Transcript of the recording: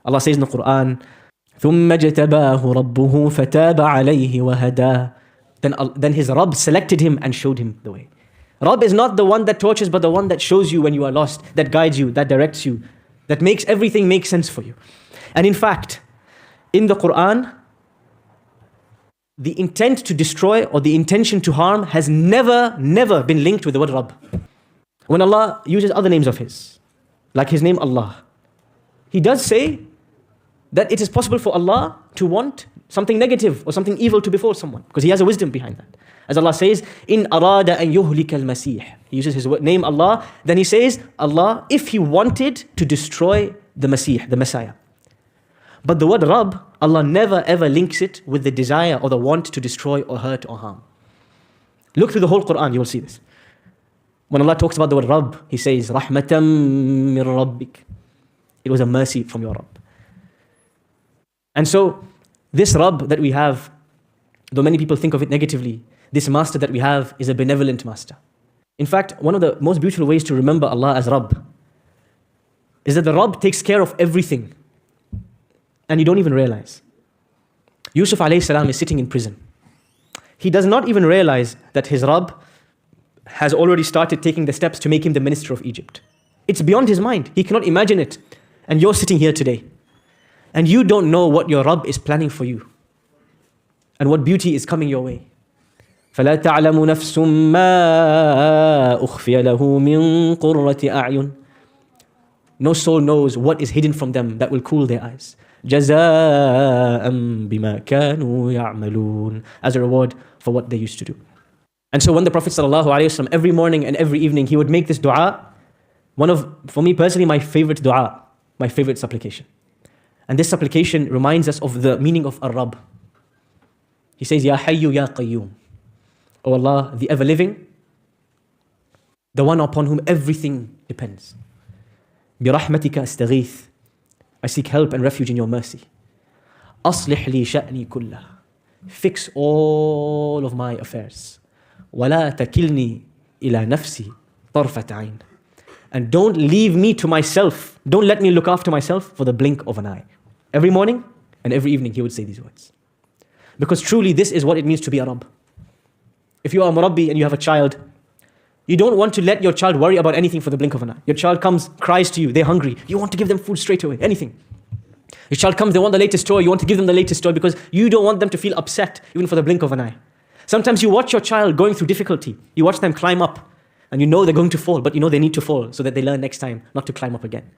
Allah says in the Quran, ثُمَّ اجْتَبَاهُ رَبُّهُ فَتَابَ عَلَيْهِ وَهَدَى. Then his Rabb selected him and showed him the way. Rabb is not the one that tortures, but the one that shows you when you are lost, that guides you, that directs you, that makes everything make sense for you. And in fact, in the Quran, the intent to destroy or the intention to harm has never been linked with the word Rabb. When Allah uses other names of His, like His name Allah, He does say that it is possible for Allah to want something negative or something evil to befall someone, because He has a wisdom behind that. As Allah says, in arada an yuhlika al-masih. He uses His name Allah, then He says, Allah, if He wanted to destroy the Masih, the Messiah. But the word Rabb, Allah never ever links it with the desire or the want to destroy or hurt or harm. Look through the whole Quran, you will see this. When Allah talks about the word Rabb, He says, Rahmatam min Rabbik. It was a mercy from your Rabb. And so, this Rabb that we have, though many people think of it negatively, this master that we have is a benevolent master. In fact, one of the most beautiful ways to remember Allah as Rabb is that the Rabb takes care of everything and you don't even realize. Yusuf alayhi salam is sitting in prison. He does not even realize that his Rabb has already started taking the steps to make him the minister of Egypt. It's beyond his mind. He cannot imagine it. And you're sitting here today. And you don't know what your Rabb is planning for you. And what beauty is coming your way. فَلَا تَعْلَمُ نَفْسٌ مَا أُخْفِيَ لَهُ مِن قُرَّةِ أَعْيُنٍ. No soul knows what is hidden from them that will cool their eyes. جَزَاءً بِمَا كَانُوا يَعْمَلُونَ. As a reward for what they used to do. And so when the Prophet ﷺ, every morning and every evening, he would make this dua, for me personally, my favorite dua, my favorite supplication. And this supplication reminds us of the meaning of Ar-Rabb. He says, Ya Hayyu Ya Qayyum. O Allah, the ever-living, the one upon whom everything depends. بِرَحْمَتِكَ أَسْتَغِيث. I seek help and refuge in your mercy. أَصْلِحْ لِي شَأْنِي كُلَّهُ. Fix all of my affairs. وَلَا تَكِلْنِي إِلَى نَفْسِي طَرْفَةَ عَيْنٍ. And don't leave me to myself. Don't let me look after myself for the blink of an eye. Every morning and every evening he would say these words. Because truly this is what it means to be a Rabb. If you are a Murabbi and you have a child, you don't want to let your child worry about anything for the blink of an eye. Your child comes, cries to you, they're hungry. You want to give them food straight away, anything. Your child comes, they want the latest toy, you want to give them the latest toy because you don't want them to feel upset even for the blink of an eye. Sometimes you watch your child going through difficulty. You watch them climb up and you know they're going to fall, but you know they need to fall so that they learn next time not to climb up again.